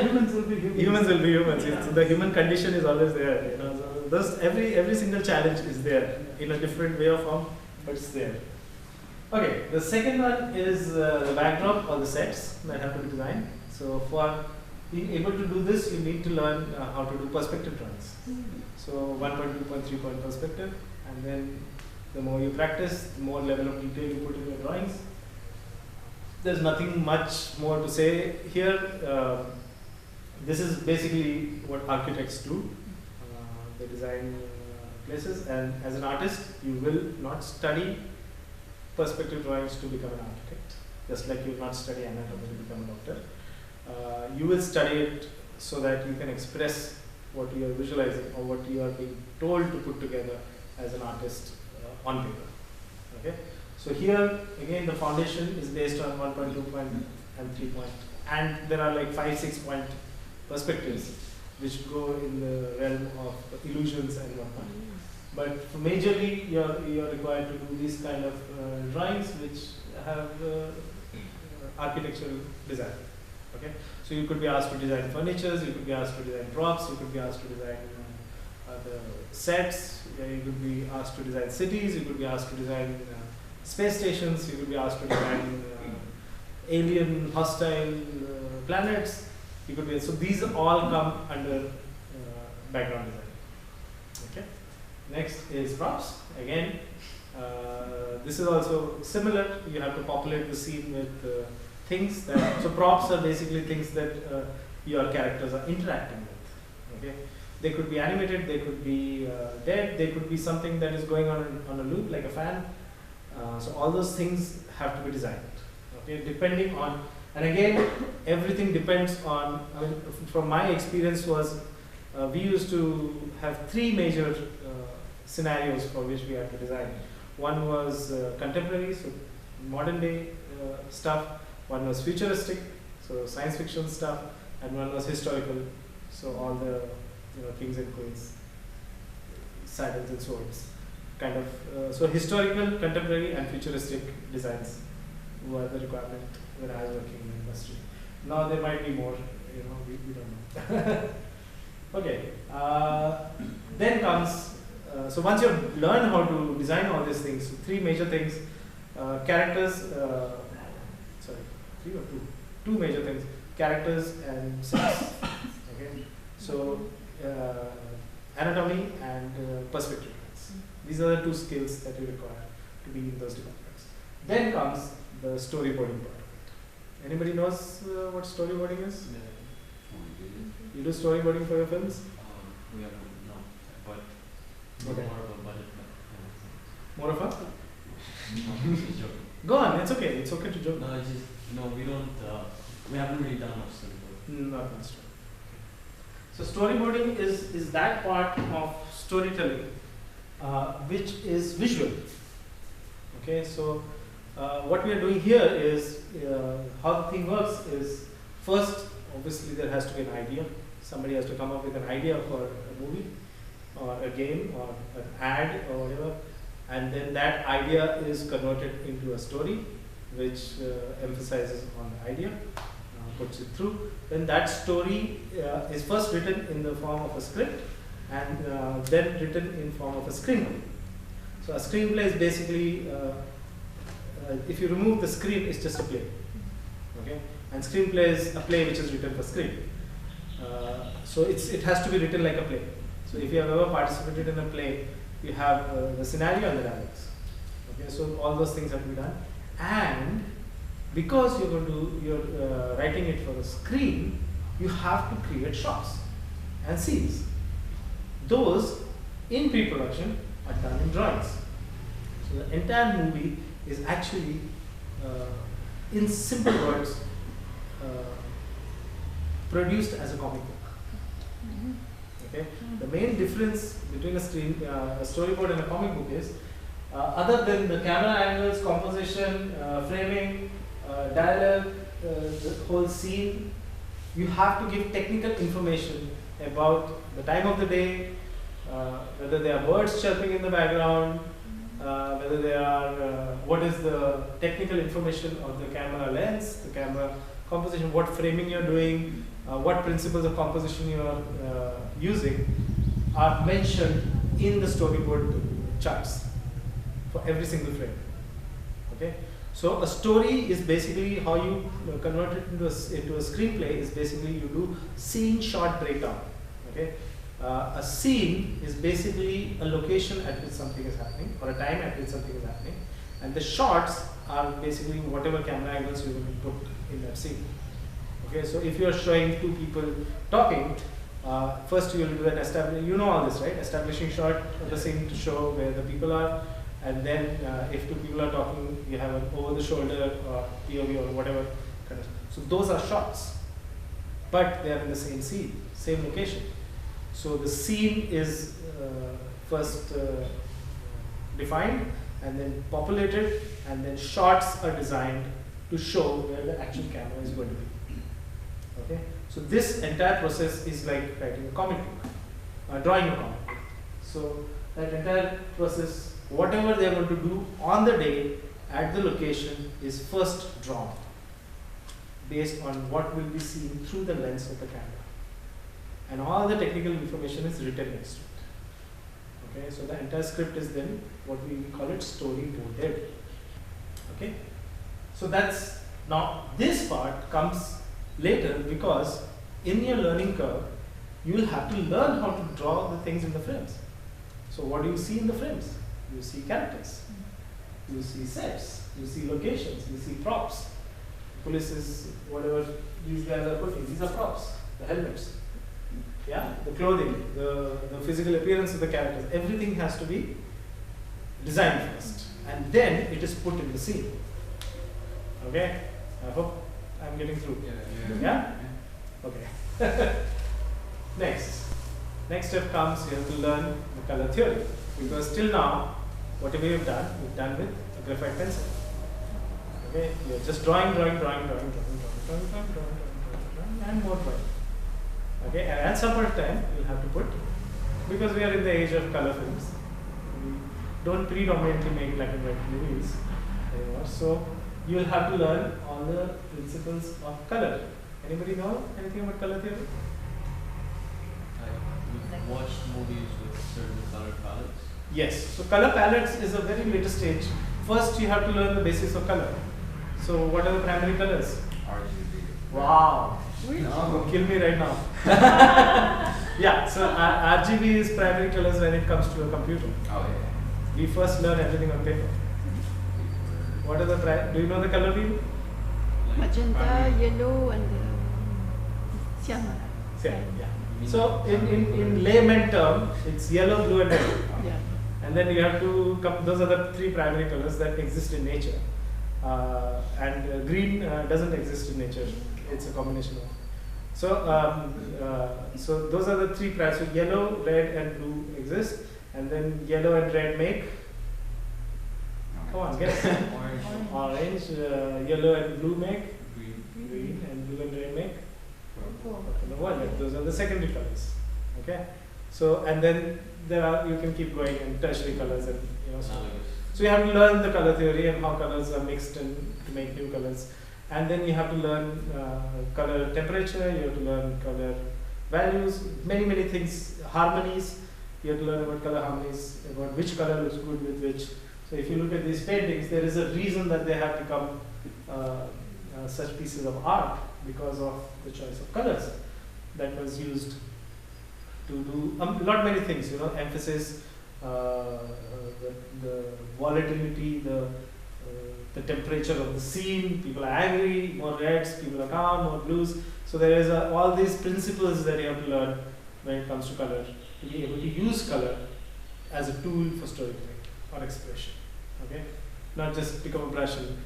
Humans will be humans. Humans will be humans. So the human condition is always there. So thus every single challenge is there in a different way or form, but it's there. Okay, the second one is the backdrop or the sets that have to be designed. So for being able to do this, you need to learn how to do perspective drawings. So 1.2, 2.3 point perspective, and then the more you practice, the more level of detail you put in your drawings. There's nothing much more to say here. This is basically what architects do. They design places, and as an artist, you will not study perspective drawings to become an architect, just like you will not study anatomy to become a doctor. You will study it so that you can express what you are visualizing or what you are being told to put together as an artist on paper. Okay, so here again the foundation is based on 1.2 point and 3 point, and there are like 5-6 point perspectives which go in the realm of illusions and whatnot. But majorly you're required to do these kind of drawings which have architectural design. Okay, so you could be asked to design furnitures, you could be asked to design props, you could be asked to design the sets, you could be asked to design cities, you could be asked to design space stations, you could be asked to design alien hostile planets. You could be, so these all come under background design. Okay. Next is props. Again, this is also similar. You have to populate the scene with things that, so props are basically things that your characters are interacting with. Okay, they could be animated, they could be dead, they could be something that is going on a loop like a fan. So all those things have to be designed. Okay, depending on, and again everything depends on. I mean, from my experience was we used to have 3 major scenarios for which we had to design. One was contemporary, so modern day stuff. One was futuristic, so science fiction stuff, and one was historical, so all the kings and queens, saddles and swords, kind of. So historical, contemporary, and futuristic designs were the requirement when I was working in the industry. Now there might be more, we don't know. Okay, then comes. So once you learn how to design all these things, 3 major things: characters. 3 or 2 major things: characters and sets. Okay, so anatomy and perspective drawings. These are the 2 skills that you require to be in those departments. Then comes the storyboarding part of it. Anybody knows what storyboarding is? You do storyboarding for your films? We have no, but okay. More of a budget. More of a? No, just joking. Go on, it's okay. It's okay to joke. No, it's just we don't. We haven't really done much storyboarding. Not much. So storyboarding is that part of storytelling which is visual. Okay, so what we are doing here is how the thing works is, first obviously there has to be an idea. Somebody has to come up with an idea for a movie or a game or an ad or whatever, and then that idea is converted into a story which emphasizes on the idea, puts it through. Then that story is first written in the form of a script and then written in form of a screenplay. So a screenplay is basically, if you remove the screen, it's just a play. Okay, and screenplay is a play which is written for screen. So it has to be written like a play. So if you have ever participated in a play, you have the scenario and the dialogues. Okay, so all those things have to be done. And because you're writing it for the screen, you have to create shots and scenes. Those in pre-production are done in drawings. So the entire movie is actually, in simple words, produced as a comic book. Okay, the main difference between a storyboard and a comic book is, other than the camera angles, composition, framing, dialogue, the whole scene, you have to give technical information about the time of the day, whether there are birds chirping in the background, whether there are, what is the technical information of the camera lens, the camera composition, what framing you're doing, what principles of composition you're using are mentioned in the storyboard charts for every single frame. Okay, so a story is basically how you convert it into a screenplay. Is basically you do scene shot breakdown. Okay, a scene is basically a location at which something is happening or a time at which something is happening, and the shots are basically whatever camera angles you will put in that scene. Okay, so if you are showing two people talking, first you will do an establishing, you know all this, right? Establishing shot of the scene to show where the people are, and then if two people are talking, you have an over the shoulder or POV or whatever kind of. So those are shots, but they are in the same scene, same location. So the scene is first defined and then populated, and then shots are designed to show where the actual camera is going to be. Okay, so this entire process is like writing a comic book, drawing a comic book. So that entire process, whatever they are going to do on the day at the location, is first drawn based on what will be seen through the lens of the camera, and all the technical information is written next to it. Okay, so the entire script is then what we call it storyboarded. Okay, so that's, now this part comes later, because in your learning curve you will have to learn how to draw the things in the frames. So what do you see in the frames? You see characters, you see sets, you see locations, you see props. Police is whatever these guys are putting, these are props, the helmets, yeah, the clothing, the physical appearance of the characters, everything has to be designed first, and then it is put in the scene. Okay, I hope I'm getting through. Yeah? Okay. Next step comes, you have to learn the color theory, because till now, whatever you've done with a graphite pencil. Okay, you're just drawing, and more drawing. Okay, and at some point of time, you'll have to put, because we are in the age of color films, we don't predominantly make black and white movies anymore, so you'll have to learn all the principles of color. Anybody know anything about color theory? We've watched movies with certain color palettes. Yes, so color palettes is a very later stage. First you have to learn the basics of color. So what are the primary colors? RGB. Wow. No, kill me right now. Yeah, so RGB is primary colors when it comes to a computer. Oh yeah. We first learn everything on paper. What are the do you know the color wheel? Magenta, yellow, and cyan. Cyan, yeah. So in layman term, it's yellow, blue, and red. Yeah. And then you have to come, those are the three primary colors that exist in nature. And green doesn't exist in nature. It's a combination of. So so those are the three primary. So yellow, red, and blue exist, and then yellow and red make. Come on, guess. Orange, yellow and blue make. Green, and blue and red make. Those are the secondary colors. Okay. So and then there are, you can keep going in tertiary colors, and so you have to learn the color theory and how colors are mixed and to make new colors. And then you have to learn color temperature, you have to learn color values, many things, harmonies. You have to learn about color harmonies, about which color looks good with which. So if you look at these paintings, there is a reason that they have become such pieces of art, because of the choice of colors that was used to do many things, emphasis, the volatility, the temperature of the scene. People are angry, more reds, people are calm, more blues. So there is all these principles that you have to learn when it comes to color, to be able to use color as a tool for storytelling or expression. Okay, not just pick up a brush and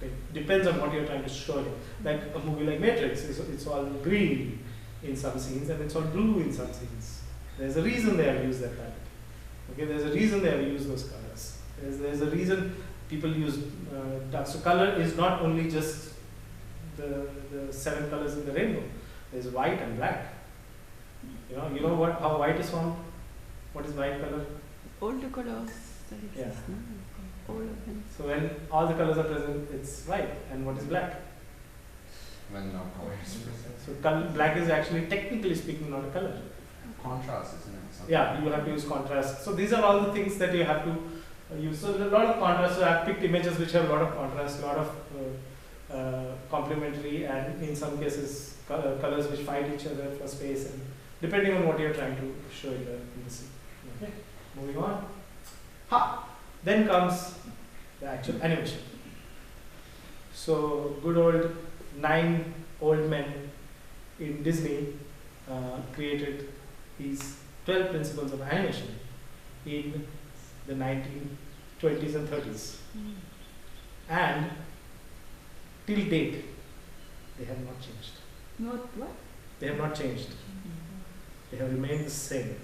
it depends on what you're trying to show here. Like a movie like Matrix, it's all green in some scenes and it's all blue in some scenes. There's a reason they have used that palette. Okay, there's a reason they have used those colors. There's a reason people use dark. So color is not only just the 7 colors in the rainbow. There's white and black. You know what? How white is formed? What is white color? All the colors that exist. Yeah. All of them. So when all the colors are present, it's white. And what is black? When no color is present. So black is actually, technically speaking, not a color. Contrast, isn't it? Something. Yeah, you have to use contrast. So these are all the things that you have to use. So there's a lot of contrast. So I've picked images which have a lot of contrast, a lot of complementary, and in some cases colors which fight each other for space, and depending on what you're trying to show in the scene. Okay, moving on. Then comes the actual animation. So good old 9 old men in Disney created these 12 principles of animation in the 1920s and 30s. And till date, they have not changed. Not what? They have not changed. They have remained the same.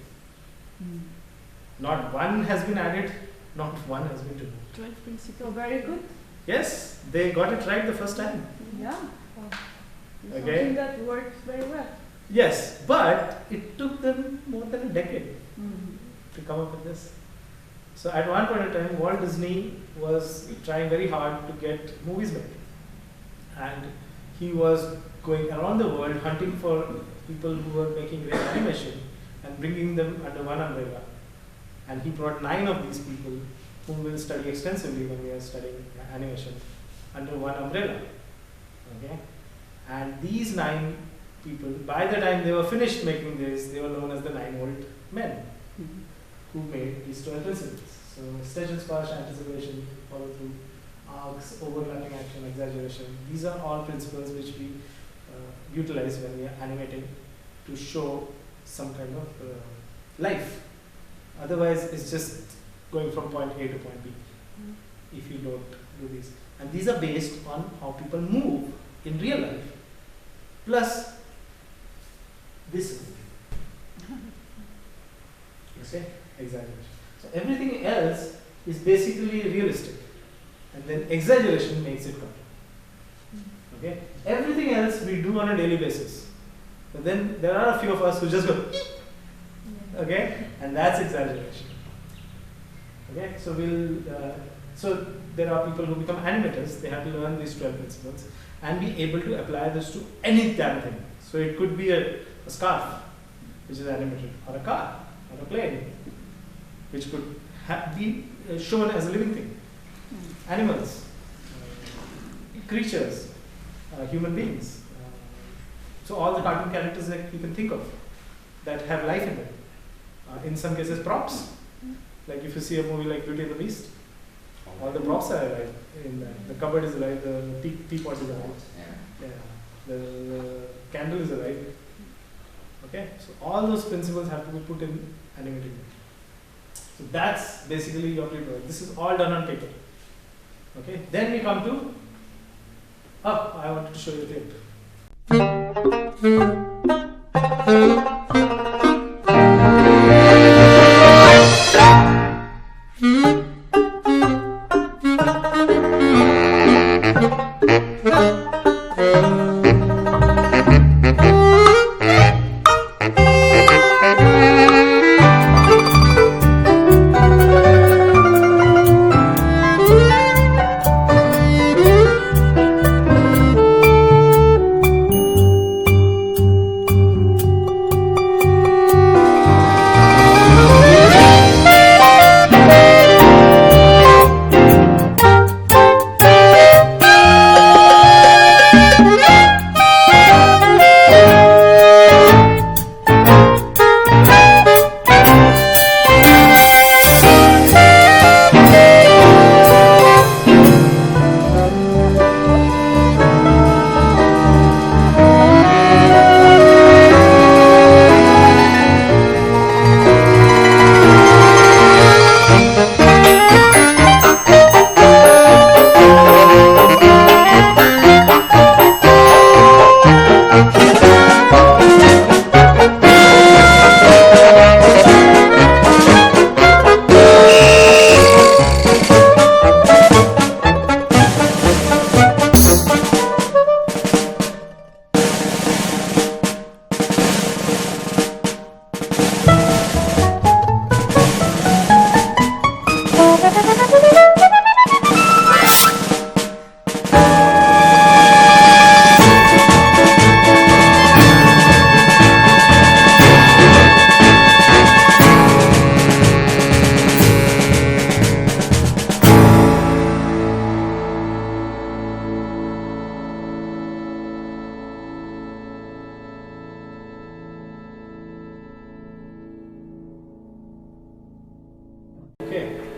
Not one has been added, not one has been removed. 12 principles. Very good. Yes, they got it right the first time. Yeah. Okay. Something that works very well. Yes, but it took them more than a decade to come up with this. So at one point in time, Walt Disney was trying very hard to get movies made. And he was going around the world hunting for people who were making great animation and bringing them under one umbrella. And he brought 9 of these people whom we'll study extensively when we are studying animation under one umbrella. Okay? And these 9 people, by the time they were finished making this, they were known as the 9 old men who made these 12 principles. So extension, sparse, anticipation, follow through, arcs, overlapping action, exaggeration. These are all principles which we utilize when we are animating to show some kind of life. Otherwise, it's just going from point A to point B if you don't do this. And these are based on how people move in real life, plus this. You see? Exaggeration. So everything else is basically realistic, and then exaggeration makes it come. Okay? Everything else we do on a daily basis. But then there are a few of us who just go, okay? And that's exaggeration. Okay? So so there are people who become animators. They have to learn these 12 principles and be able to apply this to any damn thing. So it could be a scarf, which is animated, or a car, or a plane, which could be shown as a living thing. Animals, creatures, human beings. So all the cartoon characters that you can think of that have life in them. In some cases, props. Like if you see a movie like Beauty and the Beast, all the props are alive in that. The cupboard is alive, the teapot is alive, the candle is alive. Okay, so all those principles have to be put in animated. So that's basically your pre-product. This is all done on paper. Okay, then we come to, I wanted to show you the clip.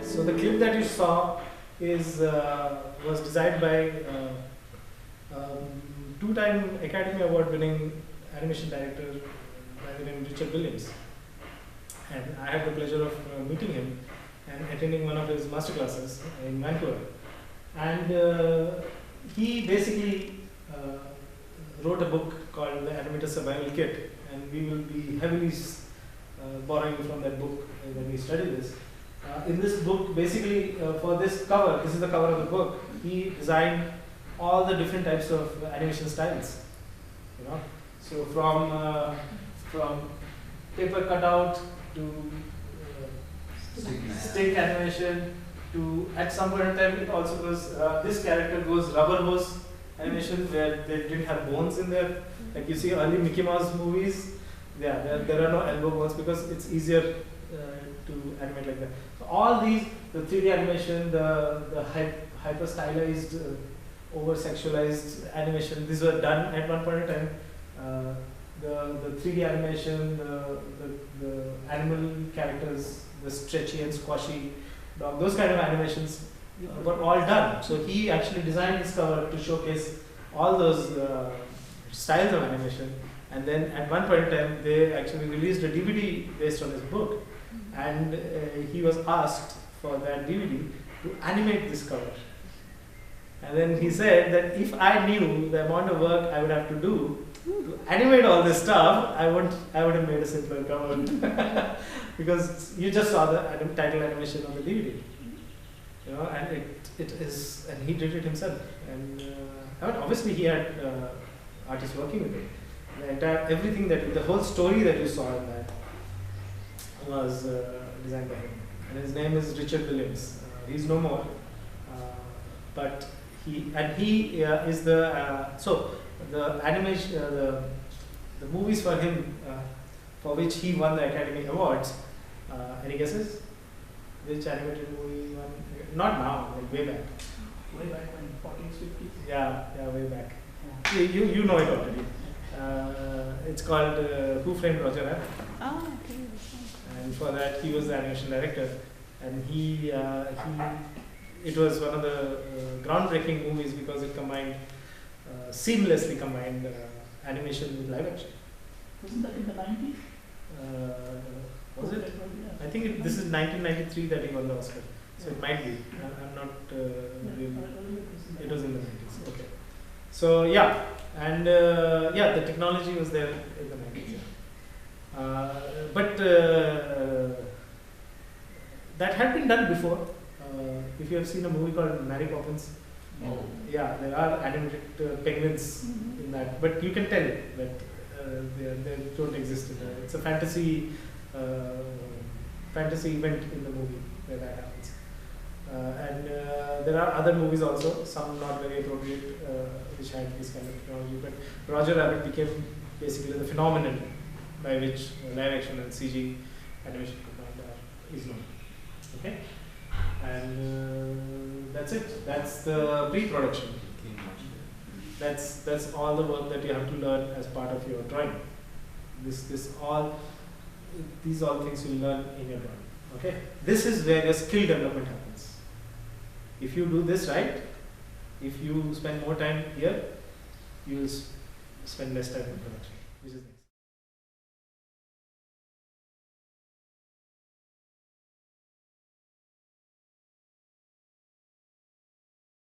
So the clip that you saw was designed by two-time Academy Award-winning animation director by the name Richard Williams. And I had the pleasure of meeting him and attending one of his masterclasses in Vancouver. And he basically wrote a book called The Animator Survival Kit, and we will be heavily borrowing from that book when we study this. In this book, basically for this cover, this is the cover of the book, he designed all the different types of animation styles. You know, so from paper cutout to stick animation to, at some point in time, it also goes. This character goes rubber hose animation, where they didn't have bones in there. Like you see early Mickey Mouse movies, yeah, there are no elbow bones because it's easier to animate like that. So all these, the 3D animation, the hyper stylized, over sexualized animation, these were done at one point in time. The 3D animation, the animal characters, the stretchy and squashy dog, those kind of animations were all done. So he actually designed this cover to showcase all those styles of animation. And then at one point in time, they actually released a DVD based on his book. And he was asked for that DVD to animate this cover. And then he said that if I knew the amount of work I would have to do to animate all this stuff, I would have made a simpler cover. Because you just saw the title animation on the DVD. You know, and it is, and he did it himself. And I mean, obviously he had artists working with him. Everything the whole story that you saw in that was designed by him. And his name is Richard Williams. He's no more, but he is the so the animation, the movies for him, for which he won the Academy Awards. Any guesses? Which animated movie he won? Not now, like way back. Way back when 40s, 50s? Yeah, way back. Yeah. You know it already. It's called Who Framed Roger Rabbit. Oh, okay. And for that, he was the animation director. And it was one of the groundbreaking movies because it seamlessly combined animation with live action. Wasn't that in the 90s? Was it? I think this is 1993 that he won the Oscar. So it might be. I'm not really. It was in the 90s. Okay. So yeah, and the technology was there in the 90s. But that had been done before. If you have seen a movie called Mary Poppins, yeah, there are animated penguins in that, but you can tell that they don't exist in there. It's a fantasy event in the movie where that happens. And there are other movies also, some not very appropriate, which had this kind of technology. But Roger Rabbit became basically the phenomenon by which live action and CG animation is known. Okay, and that's it. That's the pre-production. That's all the work that you have to learn as part of your drawing. These all things you learn in your drawing. Okay, this is where your skill development happens. If you do this right, if you spend more time here, you will spend less time in production, which is